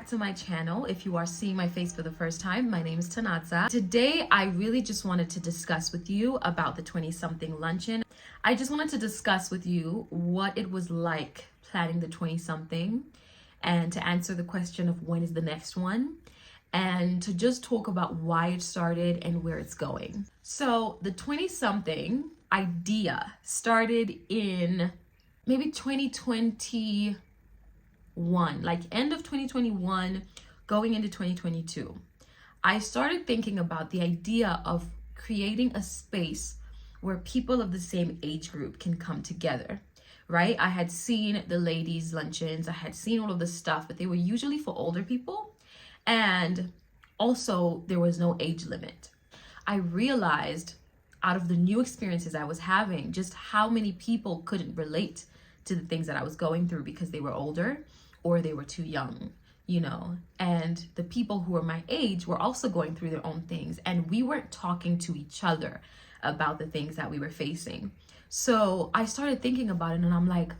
back to my channel. If you are seeing my face for the first time, my name is Tanatza. Today, I really just wanted to discuss with you about the 20-something luncheon. I just wanted to discuss with you what it was like planning the 20-something and to answer the question of when is the next one and to just talk about why it started and where it's going. So the 20-something idea started in maybe 2021, like end of 2021, going into 2022. I started thinking about the idea of creating a space where people of the same age group can come together, right? I had seen the ladies' luncheons, I had seen all of this stuff, but they were usually for older people. And also there was no age limit. I realized out of the new experiences I was having, just how many people couldn't relate to the things that I was going through because they were older or they were too young, you know. And the people who were my age were also going through their own things, and we weren't talking to each other about the things that we were facing. So I started thinking about it, and I'm like,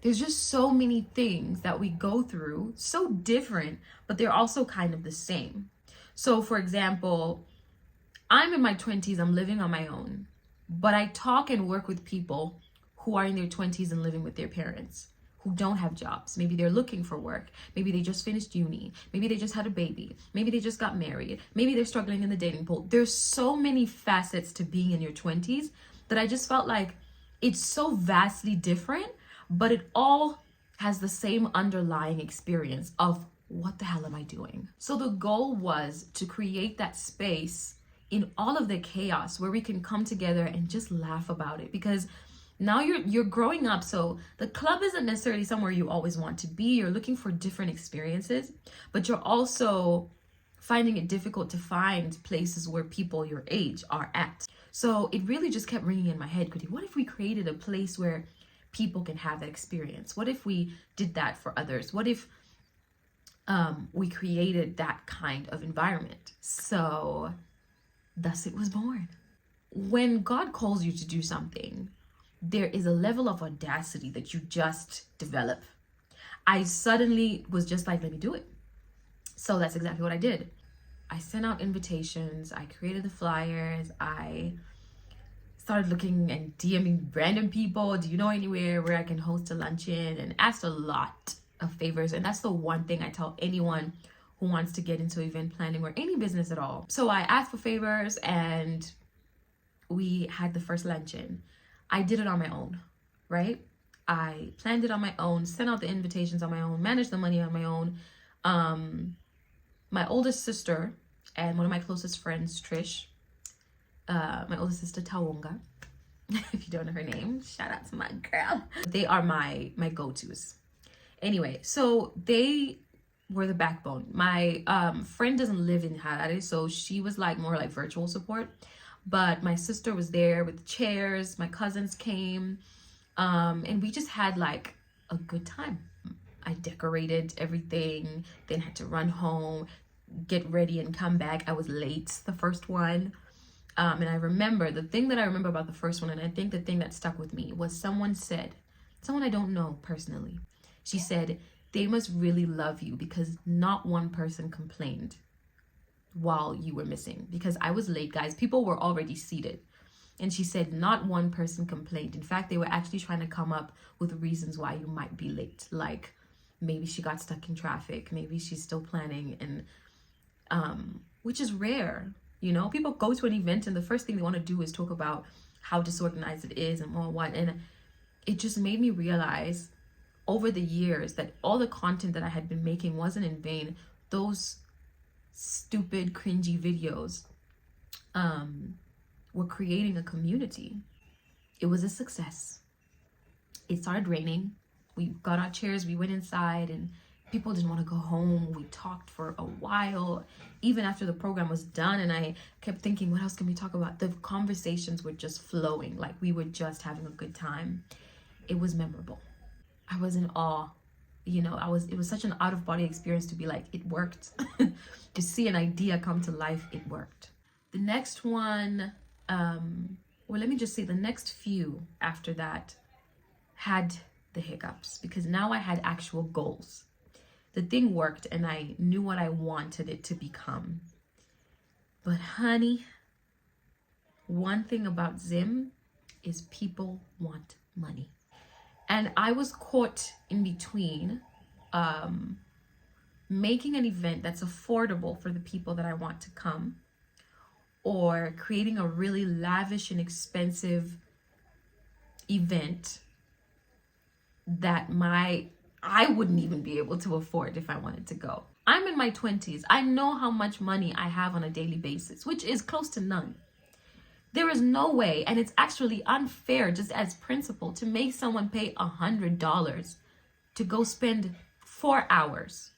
there's just so many things that we go through, so different, but they're also kind of the same. So for example, I'm in my 20s, I'm living on my own, but I talk and work with people who are in their 20s and living with their parents, who don't have jobs. Maybe they're looking for work. Maybe they just finished uni. Maybe they just had a baby. Maybe they just got married. Maybe they're struggling in the dating pool. There's so many facets to being in your 20s that I just felt like it's so vastly different, but it all has the same underlying experience of what the hell am I doing? So the goal was to create that space in all of the chaos where we can come together and just laugh about it, because now you're growing up, so the club isn't necessarily somewhere you always want to be. You're looking for different experiences, but you're also finding it difficult to find places where people your age are at. So it really just kept ringing in my head, Kuti, what if we created a place where people can have that experience? What if we did that for others? What if we created that kind of environment? So thus it was born. When God calls you to do something, there is a level of audacity that you just develop. I suddenly was just like, let me do it. So that's exactly what I did. I sent out invitations, I created the flyers, I started looking and DMing random people, do you know anywhere where I can host a luncheon, and asked a lot of favors. And that's the one thing I tell anyone who wants to get into event planning or any business at all. So I asked for favors and we had the first luncheon. I did it on my own, right? I planned it on my own, sent out the invitations on my own, managed the money on my own. My oldest sister and one of my closest friends, Trish, my oldest sister, Tawonga, if you don't know her name, shout out to my girl. They are my go-tos. Anyway, so they were the backbone. My friend doesn't live in Harare, so she was like more like virtual support. But my sister was there with the chairs, my cousins came, and we just had like a good time. I decorated everything, then had to run home, get ready and come back. I was late the first one. And I remember, the thing that I remember about the first one, and I think the thing that stuck with me, was someone I don't know personally, she said, they must really love you because not one person complained while you were missing, because I was late, guys. People were already seated. And she said not one person complained. In fact, they were actually trying to come up with reasons why you might be late. Like maybe she got stuck in traffic, maybe she's still planning, and which is rare. You know, people go to an event and the first thing they want to do is talk about how disorganized it is and what. And it just made me realize over the years that all the content that I had been making wasn't in vain. Those stupid, cringy videos were creating a community. It was a success. It started raining. We got our chairs, we went inside, and people didn't want to go home. We talked for a while, even after the program was done, and I kept thinking, what else can we talk about? The conversations were just flowing, like we were just having a good time. It was memorable. I was in awe. You know, it was such an out-of-body experience to be like, it worked. To see an idea come to life, it worked. The next one, well, let me just say the next few after that had the hiccups, because now I had actual goals. The thing worked and I knew what I wanted it to become. But honey, one thing about Zim is people want money. And I was caught in between making an event that's affordable for the people that I want to come, or creating a really lavish and expensive event that I wouldn't even be able to afford if I wanted to go. I'm in my 20s. I know how much money I have on a daily basis, which is close to none. There is no way, and it's actually unfair just as principle, to make someone pay $100 to go spend 4 hours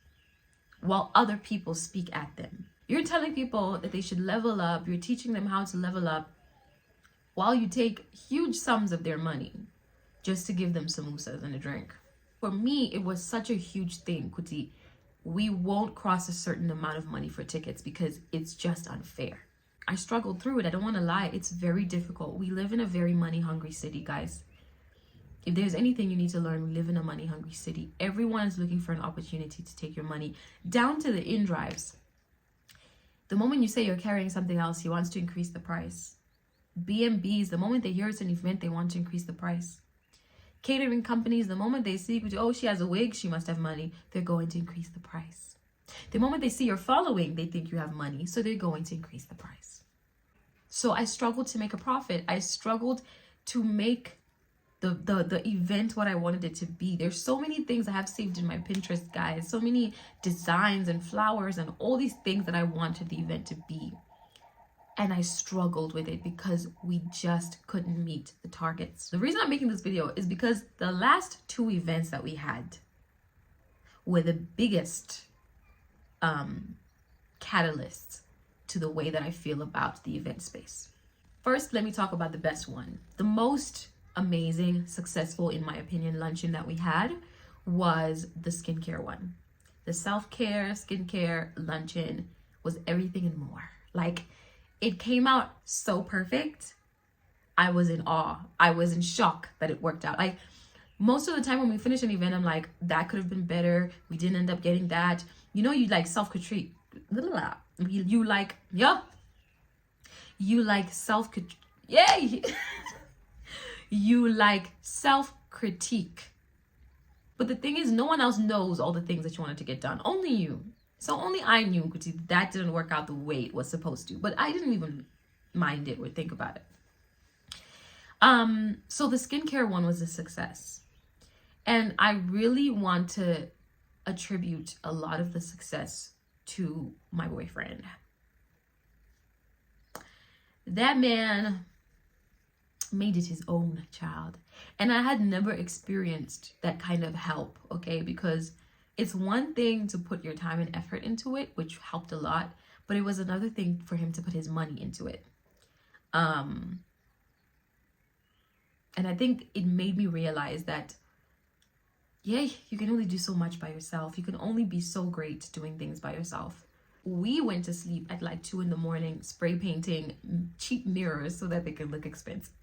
while other people speak at them. You're telling people that they should level up. You're teaching them how to level up while you take huge sums of their money just to give them samosas and a drink. For me, it was such a huge thing, Kuti. We won't cross a certain amount of money for tickets because it's just unfair. I struggled through it. I don't want to lie. It's very difficult. We live in a very money-hungry city, guys. If there's anything you need to learn, we live in a money-hungry city. Everyone is looking for an opportunity to take your money, down to the in-drives. The moment you say you're carrying something else, he wants to increase the price. B&Bs, the moment they hear it's an event, they want to increase the price. Catering companies, the moment they see, oh, she has a wig, she must have money, they're going to increase the price. The moment they see your following, they think you have money, so they're going to increase the price. So I struggled to make a profit. I struggled to make the event what I wanted it to be. There's so many things I have saved in my Pinterest, guys. So many designs and flowers and all these things that I wanted the event to be. And I struggled with it because we just couldn't meet the targets. The reason I'm making this video is because the last 2 events that we had were the biggest catalysts to the way that I feel about the event space. First, let me talk about the best one. The most amazing, successful, in my opinion, luncheon that we had was the skincare one. The self-care, skincare luncheon was everything and more. Like, it came out so perfect. I was in awe. I was in shock that it worked out. Like, most of the time when we finish an event, I'm like, that could have been better. We didn't end up getting that. You know, you like self-critique. You like, yeah. You like self-critique. Yay! You like self-critique. But the thing is, no one else knows all the things that you wanted to get done. Only you. So only I knew that didn't work out the way it was supposed to. But I didn't even mind it or think about it. So the skincare one was a success. And I really want to attribute a lot of the success to my boyfriend. That man made it his own, child. And I had never experienced that kind of help, okay? Because it's one thing to put your time and effort into it, which helped a lot, but it was another thing for him to put his money into it. And I think it made me realize that, yeah, you can only do so much by yourself. You can only be so great doing things by yourself. We went to sleep at like 2 in.the morning, spray painting cheap mirrors so that they could look expensive.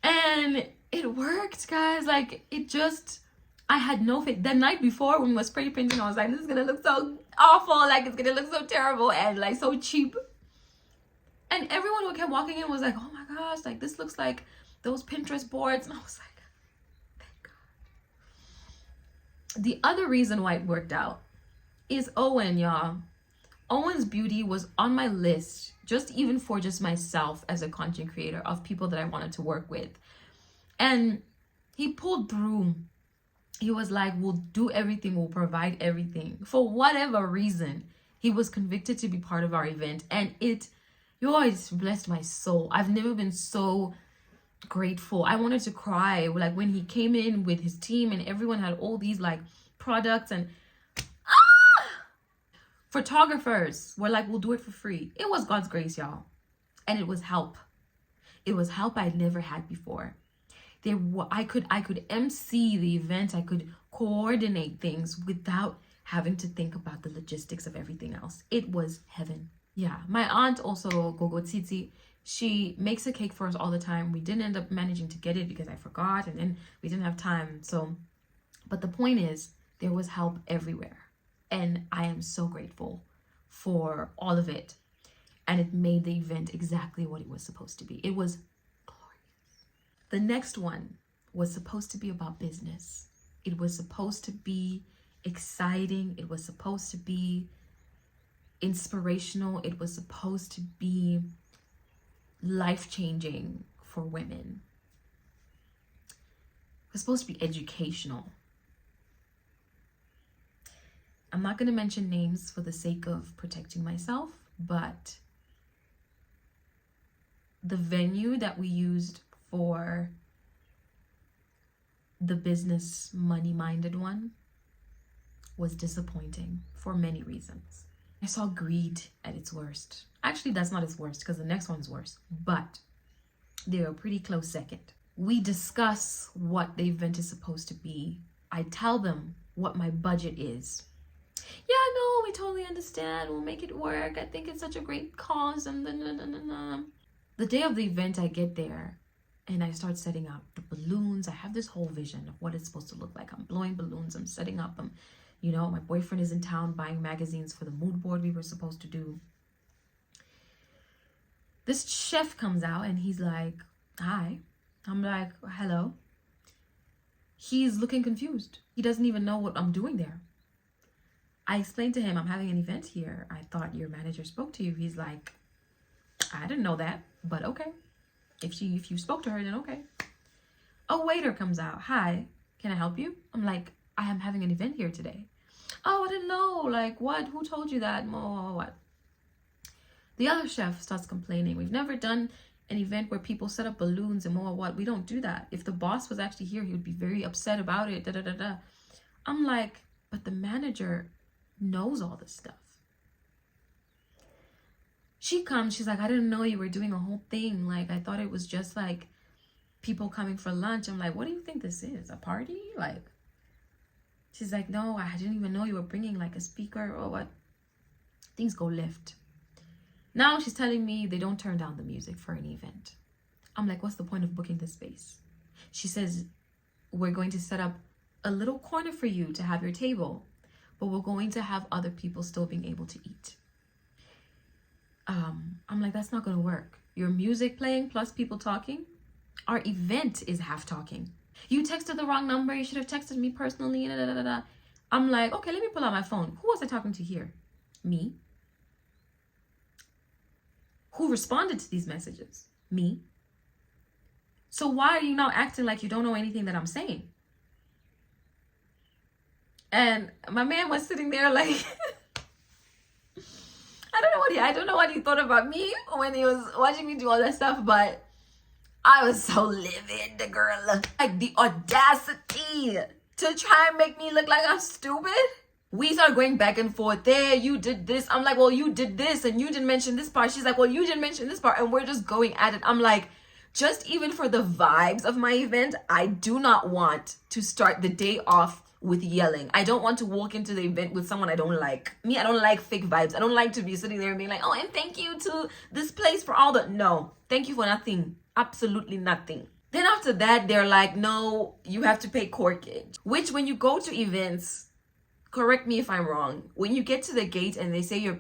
And it worked, guys. Like, it just, I had no faith. The night before when we were spray painting, I was like, this is gonna look so awful. Like, it's gonna look so terrible and like so cheap. And everyone who kept walking in was like, oh my gosh, like this looks like those Pinterest boards. And I was like, thank God. The other reason why it worked out is Owen, y'all. Owen's beauty was on my list, just even for just myself as a content creator, of people that I wanted to work with. And he pulled through. He was like, we'll do everything, we'll provide everything. For whatever reason, he was convicted to be part of our event. And it's blessed my soul. I've never been so grateful. I wanted to cry. Like, when he came in with his team and everyone had all these like products, and photographers were like, we'll do it for free. It was God's grace, y'all. And it was help. It was help I'd never had before. I could MC the event. I could coordinate things without having to think about the logistics of everything else. It was heaven. Yeah. My aunt also, Gogo Tsitsi, she makes a cake for us all the time. We didn't end up managing to get it because I forgot, and then we didn't have time. So But the point is, there was help everywhere. And I am so grateful for all of it. And it made the event exactly what it was supposed to be. It was glorious. The next one was supposed to be about business. It was supposed to be exciting. It was supposed to be inspirational. It was supposed to be life-changing for women. It was supposed to be educational. I'm not going to mention names for the sake of protecting myself, but the venue that we used for the business money-minded one was disappointing for many reasons. I saw greed at its worst. Actually, that's not its worst because the next one's worse, but they're a pretty close second. We discuss what the event is supposed to be. I tell them what my budget is. Yeah, no, we totally understand. We'll make it work. I think it's such a great cause. And the day of the event, I get there and I start setting up the balloons. I have this whole vision of what it's supposed to look like. I'm blowing balloons. I'm setting up. My boyfriend is in town buying magazines for the mood board we were supposed to do. This chef comes out and he's like, hi. I'm like, hello. He's looking confused. He doesn't even know what I'm doing there. I explained to him, I'm having an event here. I thought your manager spoke to you. He's like, I didn't know that, but okay. If you spoke to her, then okay. A waiter comes out. Hi, can I help you? I'm like, I am having an event here today. Oh, I didn't know. Like, what? Who told you that? What? The other chef starts complaining. We've never done an event where people set up balloons and what. We don't do that. If the boss was actually here, he would be very upset about it. I'm like, but the manager knows all this stuff. She comes, she's like, I didn't know you were doing a whole thing. Like, I thought it was just like people coming for lunch. I'm like, what do you think this is? A party? Like, she's like, no, I didn't even know you were bringing like a speaker or what. Things go left. Now she's telling me they don't turn down the music for an event. I'm like, what's the point of booking this space? She says, we're going to set up a little corner for you to have your table, but we're going to have other people still being able to eat. I'm like, that's not going to work. Your music playing plus people talking. Our event is half talking. You texted the wrong number. You should have texted me personally. I'm like, okay, let me pull out my phone. Who was I talking to here? Me. Who responded to these messages? Me. So why are you now acting like you don't know anything that I'm saying? And my man was sitting there like, I don't know what he thought about me when he was watching me do all that stuff, but I was so livid, girl. Like the audacity to try and make me look like I'm stupid. We started going back and forth. There, you did this. I'm like, well, you did this and you didn't mention this part. She's like, well, you didn't mention this part. And we're just going at it. I'm like, just even for the vibes of my event, I do not want to start the day off with yelling. I don't want to walk into the event with someone I don't like. Me, I don't like fake vibes. I don't like to be sitting there and being like, oh, and thank you to this place for all the... No, thank you for nothing. Absolutely nothing. Then after that, they're like, no, you have to pay corkage. Which when you go to events, correct me if I'm wrong, when you get to the gate and they say you're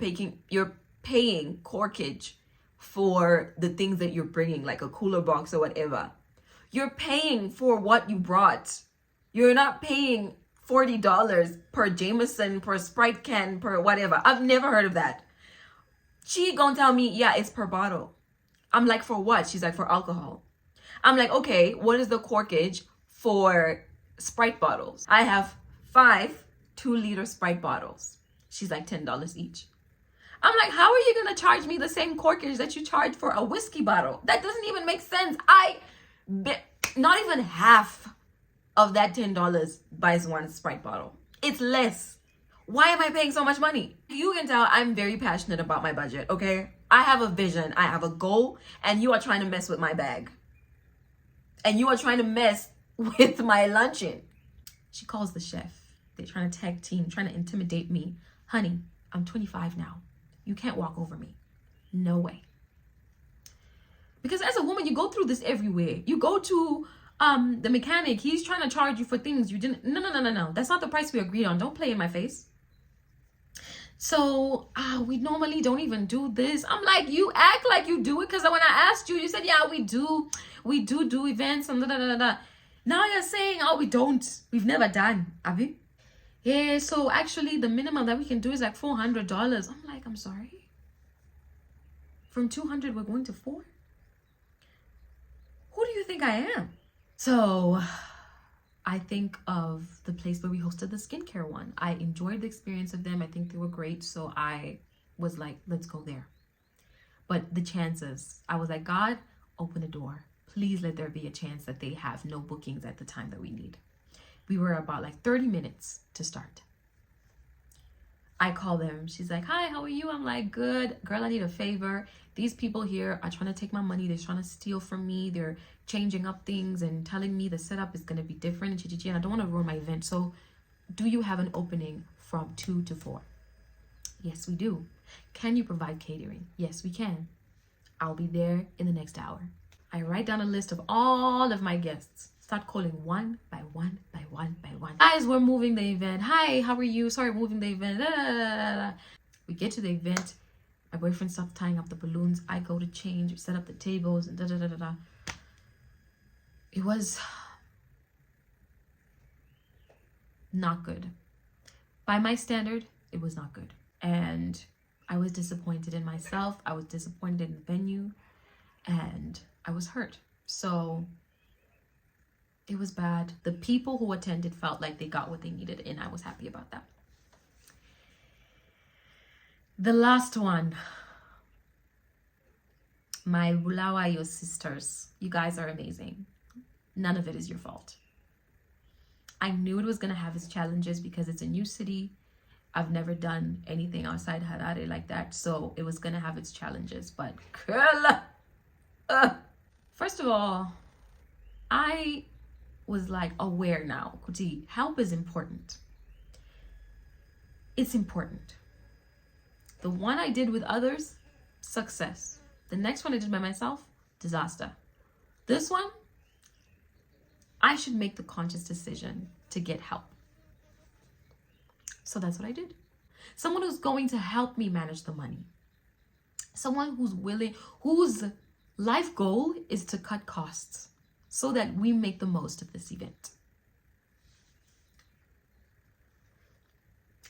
paying corkage for the things that you're bringing, like a cooler box or whatever, you're paying for what you brought. You're not paying $40 per Jameson, per Sprite can, per whatever. I've never heard of that. She gonna tell me, yeah, it's per bottle. I'm like, for what? She's like, for alcohol. I'm like, okay, what is the corkage for Sprite bottles? I have 5 2-liter Sprite bottles. She's like, $10 each. I'm like, how are you gonna charge me the same corkage that you charge for a whiskey bottle? That doesn't even make sense. Not even half of that $10 buys one Sprite bottle. It's less. Why am I paying so much money? You can tell I'm very passionate about my budget, okay? I have a vision, I have a goal, and you are trying to mess with my bag. And you are trying to mess with my luncheon. She calls the chef. They're trying to tag team, trying to intimidate me. Honey, I'm 25 now. You can't walk over me. No way. Because as a woman, you go through this everywhere. You go to the mechanic, he's trying to charge you for things you didn't. No. That's not the price we agreed on. Don't play in my face. So we normally don't even do this. I'm like, you act like you do it, because when I asked you, you said, yeah, we do events and da. Now you're saying, oh, we don't. We've never done. Have you? Yeah, so actually the minimum that we can do is like $400. I'm like, I'm sorry. From 200 we're going to 4? Who do you think I am? So I think of the place where we hosted the skincare one. I enjoyed the experience of them. I think they were great. So I was like, let's go there. But the chances, I was like, God, open the door. Please let there be a chance that they have no bookings at the time that we need. We were about like 30 minutes to start. I call them. She's like, hi, how are you? I'm like, good. Girl, I need a favor. These people here are trying to take my money. They're trying to steal from me. They're changing up things and telling me the setup is going to be different. And I don't want to ruin my event. So do you have an opening from 2 to 4? Yes, we do. Can you provide catering? Yes, we can. I'll be there in the next hour. I write down a list of all of my guests. Start calling one by one by one by one. Guys, we're moving the event. Hi, how are you? Sorry, we're moving the event. Da, da, da, da. We get to the event. My boyfriend starts tying up the balloons. I go to change, set up the tables, and da da da da da. It was not good. By my standard, it was not good. And I was disappointed in myself. I was disappointed in the venue. And I was hurt. So it was bad. The people who attended felt like they got what they needed, and I was happy about that. The last one, my Bulawayo sisters. You guys are amazing. None of it is your fault. I knew it was going to have its challenges because it's a new city. I've never done anything outside Harare like that, so it was going to have its challenges. But girl, first of all, I was like aware now, Kuti, help is important. It's important. The one I did with others, success. The next one I did by myself, disaster. This one, I should make the conscious decision to get help. So that's what I did. Someone who's going to help me manage the money. Someone who's willing, whose life goal is to cut costs so that we make the most of this event.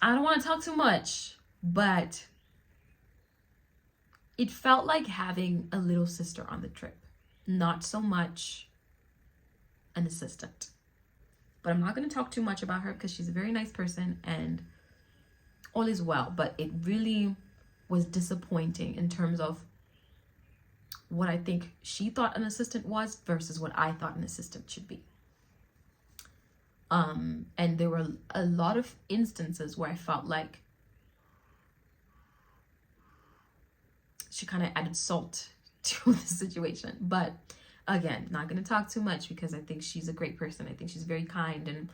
I don't want to talk too much, but it felt like having a little sister on the trip. Not so much an assistant. But I'm not going to talk too much about her because she's a very nice person and all is well. But it really was disappointing in terms of what I think she thought an assistant was versus what I thought an assistant should be. And there were a lot of instances where I felt like she kind of added salt to the situation. But again, not going to talk too much because I think she's a great person. I think she's very kind and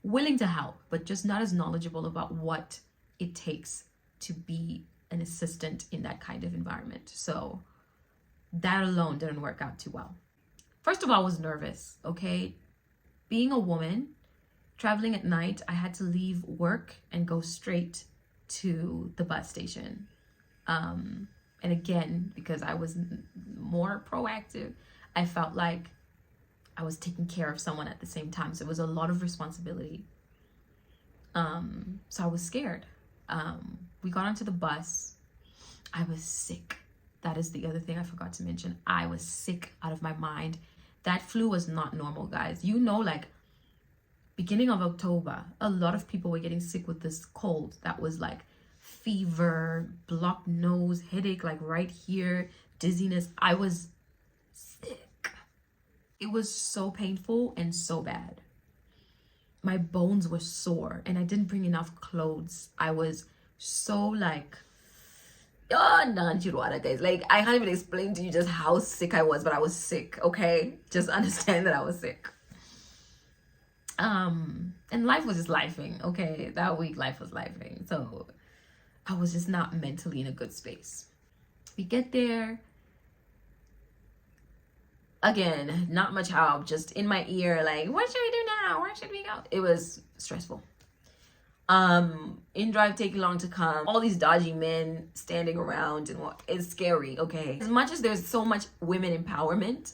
willing to help, but just not as knowledgeable about what it takes to be an assistant in that kind of environment. So that alone didn't work out too well. First of all, I was nervous, okay? Being a woman, traveling at night, I had to leave work and go straight to the bus station. And again, because I was more proactive, I felt like I was taking care of someone at the same time. So it was a lot of responsibility. So I was scared. We got onto the bus. I was sick. That is the other thing I forgot to mention. I was sick out of my mind. That flu was not normal, guys. You know, like beginning of October, a lot of people were getting sick with this cold that was like fever, blocked nose, headache like right here, dizziness. I was sick. It was so painful and so bad. My bones were sore and I didn't bring enough clothes. I was so like, oh, non-Chihuahua, guys. Like, I can't even explain to you just how sick I was, but I was sick, okay? Just understand that I was sick. And life was just lifing, okay? That week, life was lifing. So I was just not mentally in a good space. We get there. Again, not much help, just in my ear, like, what should we do now? Where should we go? It was stressful. In drive taking long to come, all these dodgy men standing around, and it's scary. Okay, as much as there's so much women empowerment,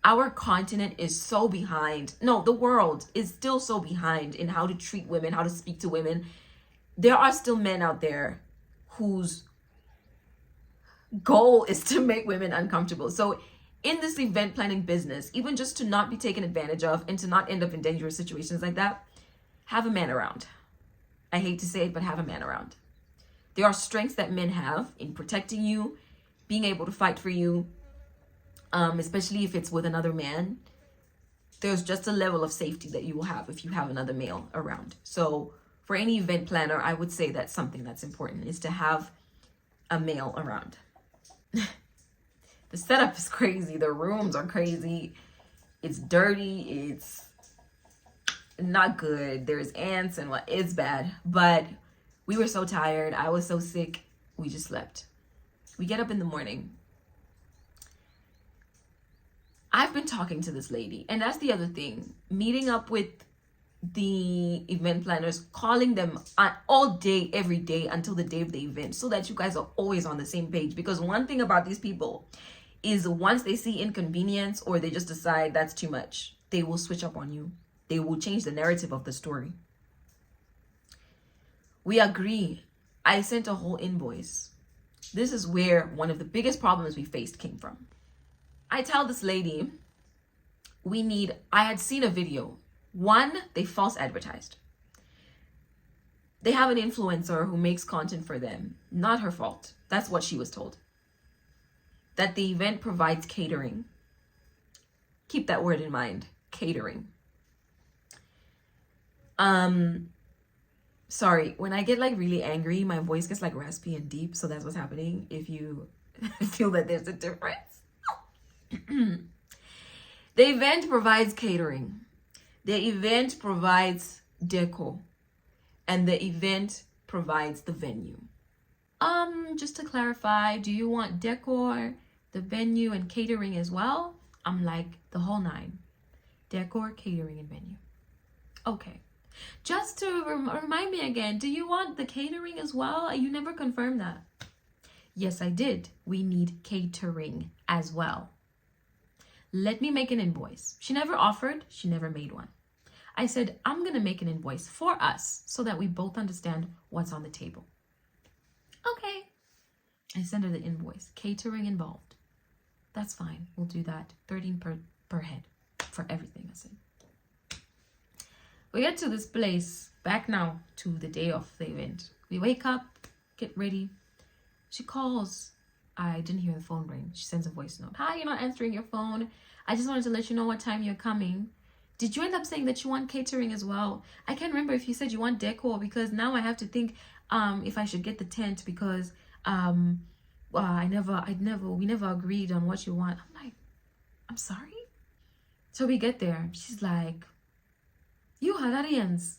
our continent is so behind. No, the world is still so behind in how to treat women, how to speak to women. There are still men out there whose goal is to make women uncomfortable. So in this event planning business, even just to not be taken advantage of and to not end up in dangerous situations like that, have a man around. I hate to say it, but have a man around. There are strengths that men have in protecting you, being able to fight for you, especially if it's with another man. There's just a level of safety that you will have if you have another male around. So for any event planner, I would say that's something that's important, is to have a male around. The setup is crazy. The rooms are crazy. It's dirty. It's not good. There's ants and what, it's bad. But we were so tired. I was so sick. We just slept. We get up in the morning. I've been talking to this lady, and that's the other thing. Meeting up with the event planners, calling them all day, every day until the day of the event, so that you guys are always on the same page. Because one thing about these people is once they see inconvenience or they just decide that's too much, they will switch up on you. They will change the narrative of the story. We agree. I sent a whole invoice. This is where one of the biggest problems we faced came from. I tell this lady, I had seen a video. One, they false advertised. They have an influencer who makes content for them. Not her fault. That's what she was told. That the event provides catering. Keep that word in mind, catering. Sorry, when I get like really angry, my voice gets like raspy and deep. So that's what's happening. If you feel that there's a difference. The event provides catering. The event provides deco. And the event provides the venue. Just to clarify, do you want decor, the venue, and catering as well? I'm like, the whole nine. Decor, catering, and venue. Okay. Just to remind me again, do you want the catering as well? You never confirmed that. Yes, I did. We need catering as well. Let me make an invoice. She never offered. She never made one. I said, I'm going to make an invoice for us so that we both understand what's on the table. Okay. I sent her the invoice. Catering involved. That's fine. We'll do that. 13 per head for everything, I said. We get to this place, back now to the day of the event. We wake up, get ready. She calls. I didn't hear the phone ring. She sends a voice note. Hi, you're not answering your phone. I just wanted to let you know what time you're coming. Did you end up saying that you want catering as well? I can't remember if you said you want decor, because now I have to think if I should get the tent, because we never agreed on what you want. I'm like, I'm sorry. So we get there. She's like, you Hungarians,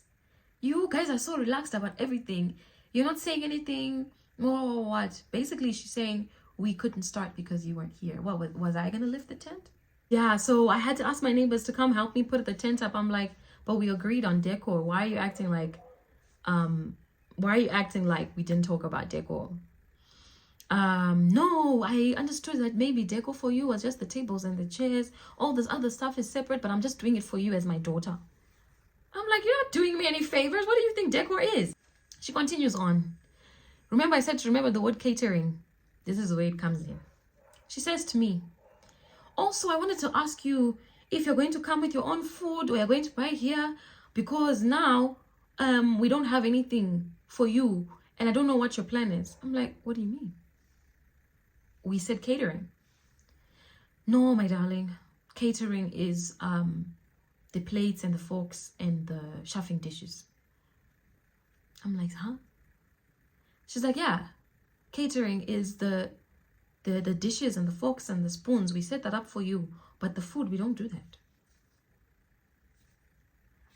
you guys are so relaxed about everything. You're not saying anything. What? Basically, she's saying we couldn't start because you weren't here. What, was I gonna lift the tent? Yeah, so I had to ask my neighbors to come help me put the tent up. I'm like, but we agreed on decor. Why are you acting like we didn't talk about decor? No, I understood that maybe decor for you was just the tables and the chairs. All this other stuff is separate, but I'm just doing it for you as my daughter. I'm like, you're not doing me any favors. What do you think decor is? She continues on. Remember, I said to remember the word catering. This is the way it comes in. She says to me, also, I wanted to ask you if you're going to come with your own food or you're going to buy here, because now we don't have anything for you and I don't know what your plan is. I'm like, what do you mean? We said catering. No, my darling. Catering is the plates and the forks and the chafing dishes. I'm like, huh? She's like, yeah. Catering is the dishes and the forks and the spoons. We set that up for you. But the food, we don't do that.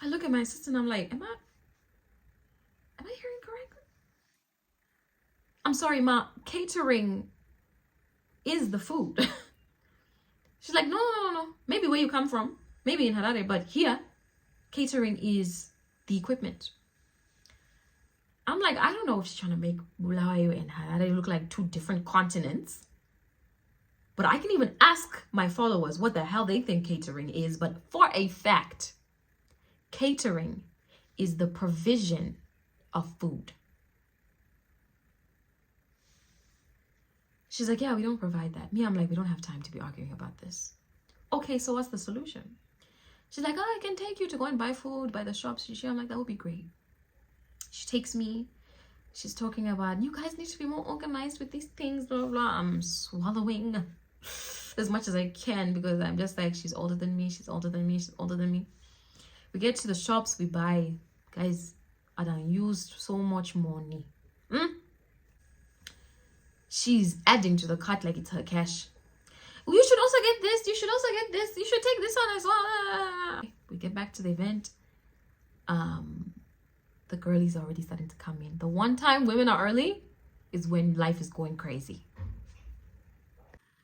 I look at my sister and I'm like, am I hearing correctly? I'm sorry, Ma. Catering is the food. She's like, no. Maybe where you come from, maybe in Harare, but here, catering is the equipment. I'm like, I don't know if she's trying to make Bulawayo and Harare look like two different continents. But I can even ask my followers what the hell they think catering is. But for a fact, catering is the provision of food. She's like, yeah, we don't provide that. Me, I'm like, we don't have time to be arguing about this. Okay, so what's the solution? She's like, oh, I can take you to go and buy food by the shops. I'm like, that would be great. She takes me. She's talking about, you guys need to be more organized with these things, blah, blah, blah. I'm swallowing as much as I can because I'm just like, she's older than me. She's older than me. She's older than me. We get to the shops, we buy. Guys, I done used so much money. She's adding to the cart like it's her cash. You should also get this. You should also get this. You should take this one as well. We get back to the event. The girlies are already starting to come in. The one time women are early is when life is going crazy.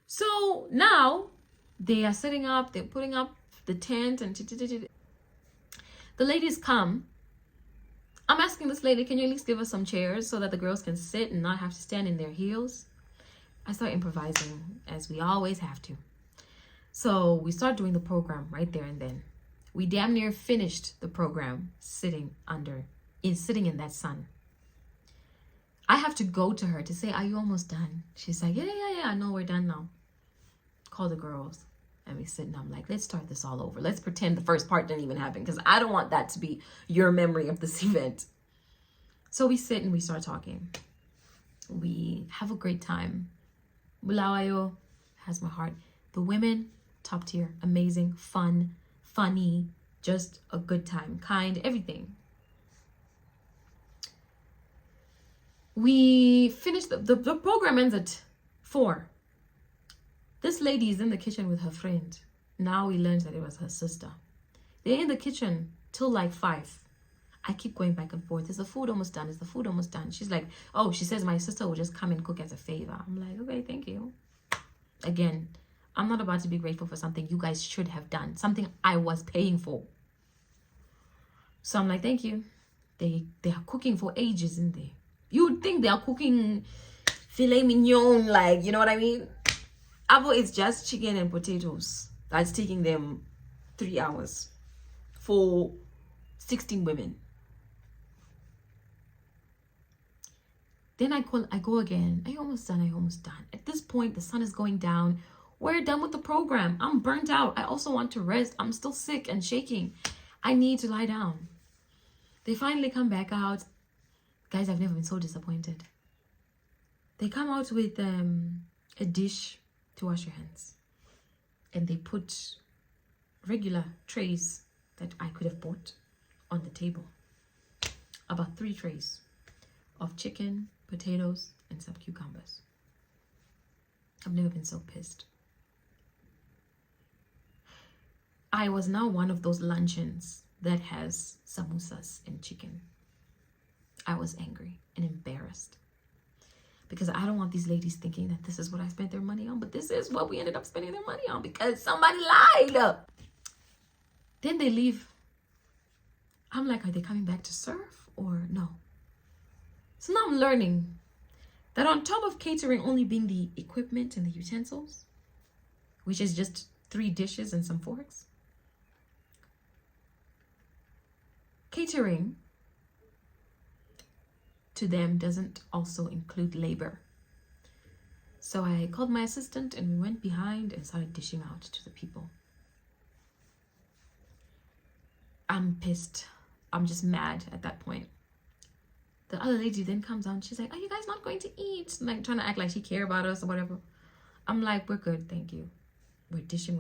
So now they are setting up. They're putting up the tent and the ladies come. I'm asking this lady, can you at least give us some chairs so that the girls can sit and not have to stand in their heels? I start improvising, as we always have to. So we start doing the program right there and then. We damn near finished the program sitting in that sun. I have to go to her to say, are you almost done? She's like, yeah, I know we're done now. Call the girls. And we sit and I'm like, let's start this all over. Let's pretend the first part didn't even happen because I don't want that to be your memory of this event. So we sit and we start talking. We have a great time. Bulawayo has my heart. The women, top tier, amazing, fun, funny, just a good time, kind, everything. We finished, the program ends at 4. This lady is in the kitchen with her friend. Now we learned that it was her sister. They're in the kitchen till like 5. I keep going back and forth. Is the food almost done? Is the food almost done? She's like, oh, she says my sister will just come and cook as a favor. I'm like, okay, thank you. Again, I'm not about to be grateful for something you guys should have done. Something I was paying for. So I'm like, thank you. They are cooking for ages in there. You would think they are cooking filet mignon, like, you know what I mean? Avo is just chicken and potatoes. That's taking them 3 hours for 16 women. Then I go again. Are you almost done? Are you almost done? At this point, the sun is going down. We're done with the program. I'm burnt out. I also want to rest. I'm still sick and shaking. I need to lie down. They finally come back out. Guys, I've never been so disappointed. They come out with a dish to wash your hands. And they put regular trays that I could have bought on the table. About 3 trays of chicken, potatoes, and some cucumbers. I've never been so pissed. I was now one of those luncheons that has samosas and chicken. I was angry and embarrassed. Because I don't want these ladies thinking that this is what I spent their money on. But this is what we ended up spending their money on because somebody lied. Then they leave. I'm like, are they coming back to serve or no? So now I'm learning that on top of catering only being the equipment and the utensils, which is just 3 dishes and some forks, catering to them doesn't also include labor. So I called my assistant and we went behind and started dishing out to the people. I'm pissed. I'm just mad at that point. The other lady then comes out and she's like, are you guys not going to eat? Like trying to act like she care about us or whatever. I'm like, we're good, thank you. We're dishing.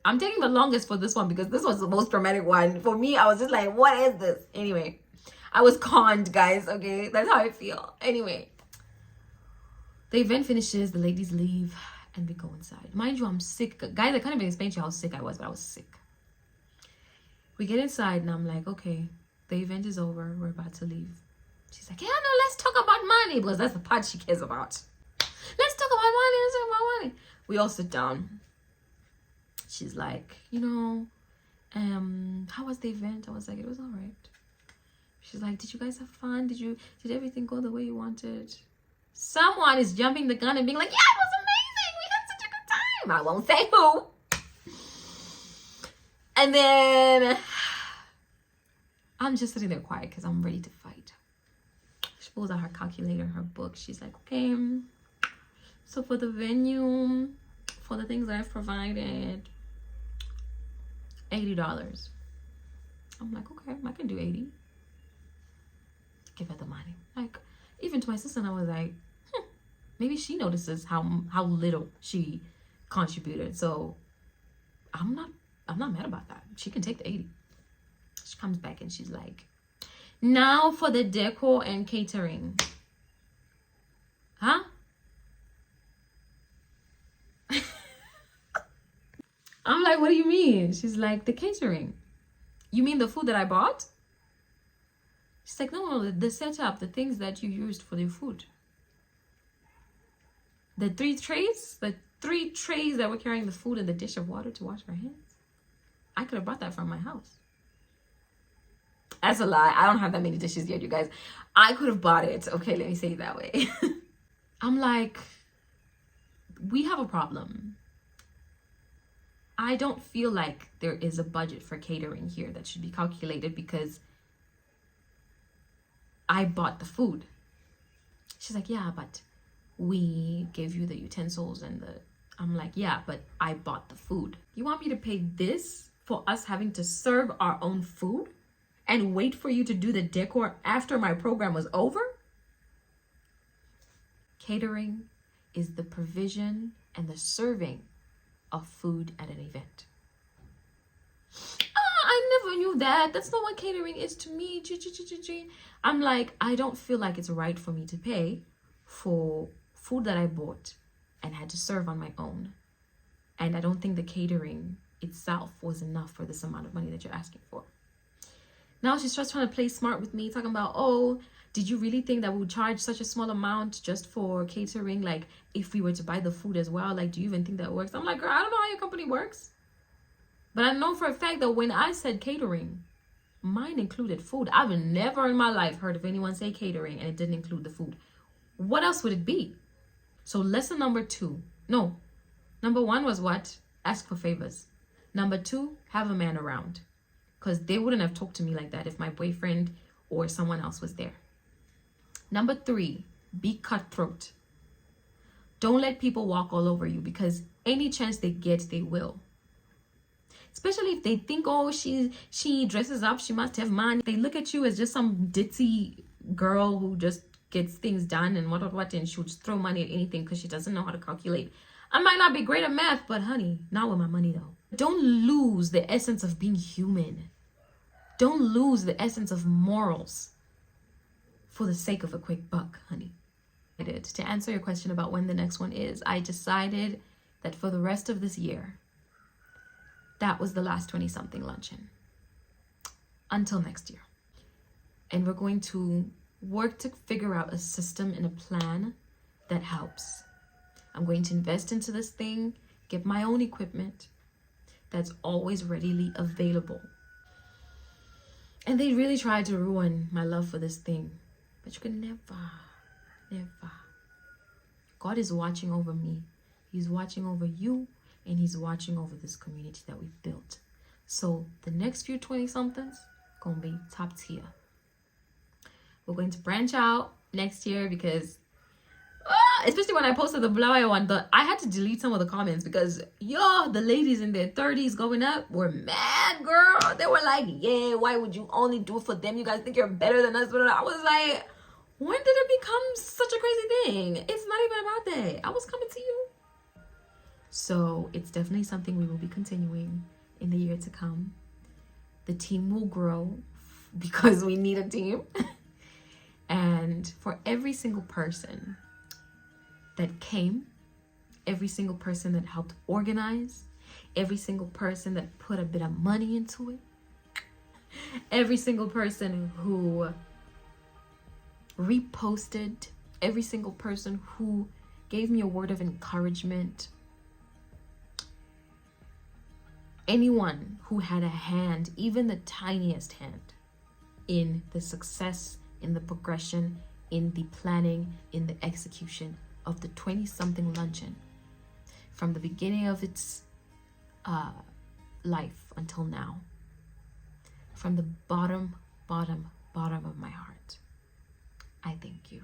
I'm taking the longest for this one because this was the most dramatic one. For me, I was just like, what is this? Anyway, I was conned, guys, okay? That's how I feel. Anyway, the event finishes, the ladies leave, and we go inside. Mind you, I'm sick. Guys, I can't even explain to you how sick I was, but I was sick. We get inside, and I'm like, okay, the event is over. We're about to leave. She's like, yeah, no, let's talk about money, because that's the part she cares about. Let's talk about money. Let's talk about money. We all sit down. She's like, how was the event? I was like, it was all right. She's like, did you guys have fun? Did everything go the way you wanted? Someone is jumping the gun and being like, yeah, it was amazing. We had such a good time. I won't say who. And then I'm just sitting there quiet because I'm ready to fight. She pulls out her calculator, her book. She's like, okay, so for the venue, for the things that I've provided, $80. I'm like, okay, I can do 80. Give her the money. Like, even to my sister, and I was like, maybe she notices how little she contributed. So I'm not mad about that. She can take the 80. She comes back and she's like, now for the decor and catering. Huh? I'm like, what do you mean? She's like, the catering. You mean the food that I bought? She's like, no, the setup, the things that you used for the food. The three trays that were carrying the food and the dish of water to wash our hands. I could have brought that from my house. That's a lie. I don't have that many dishes yet, you guys. I could have bought it. Okay, let me say it that way. I'm like, we have a problem. I don't feel like there is a budget for catering here that should be calculated because I bought the food. She's like, yeah, but we gave you the utensils and I'm like, yeah, but I bought the food. You want me to pay this for us having to serve our own food and wait for you to do the decor after my program was over? Catering is the provision and the serving of food at an event. I never knew that. That's not what catering is to me. I'm like, I don't feel like it's right for me to pay for food that I bought and had to serve on my own. And I don't think the catering itself was enough for this amount of money that you're asking for. Now she's just trying to play smart with me, talking about, oh, did you really think that we would charge such a small amount just for catering? Like, if we were to buy the food as well, like, do you even think that works? I'm like, girl, I don't know how your company works. But I know for a fact that when I said catering, mine included food. I've never in my life heard of anyone say catering and it didn't include the food. What else would it be? So lesson number 2. No. Number 1 was what? Ask for favors. Number 2, have a man around. Because they wouldn't have talked to me like that if my boyfriend or someone else was there. Number 3, be cutthroat. Don't let people walk all over you because any chance they get, they will. Especially if they think, oh, she dresses up, she must have money. They look at you as just some ditzy girl who just gets things done and what, and she'll just throw money at anything because she doesn't know how to calculate. I might not be great at math, but honey, not with my money though. Don't lose the essence of being human. Don't lose the essence of morals for the sake of a quick buck, honey. To answer your question about when the next one is, I decided that for the rest of this year, that was the last 20-something luncheon. Until next year. And we're going to work to figure out a system and a plan that helps. I'm going to invest into this thing, get my own equipment that's always readily available. And they really tried to ruin my love for this thing. But you can never. God is watching over me. He's watching over you. And he's watching over this community that we've built. So the next few 20-somethings gonna be top tier. We're going to branch out next year because especially when I posted the blowout one, I had to delete some of the comments because the ladies in their 30s going up were mad, girl. They were like, yeah, why would you only do it for them? You guys think you're better than us? But I was like, when did it become such a crazy thing? It's not even about that. I was coming to you. So it's definitely something we will be continuing in the year to come. The team will grow because we need a team. And for every single person that came, every single person that helped organize, every single person that put a bit of money into it, every single person who reposted every single person who gave me a word of encouragement. Anyone who had a hand, even the tiniest hand, in the success, in the progression, in the planning, in the execution of the 20-something luncheon, from the beginning of its life until now, from the bottom of my heart, I thank you.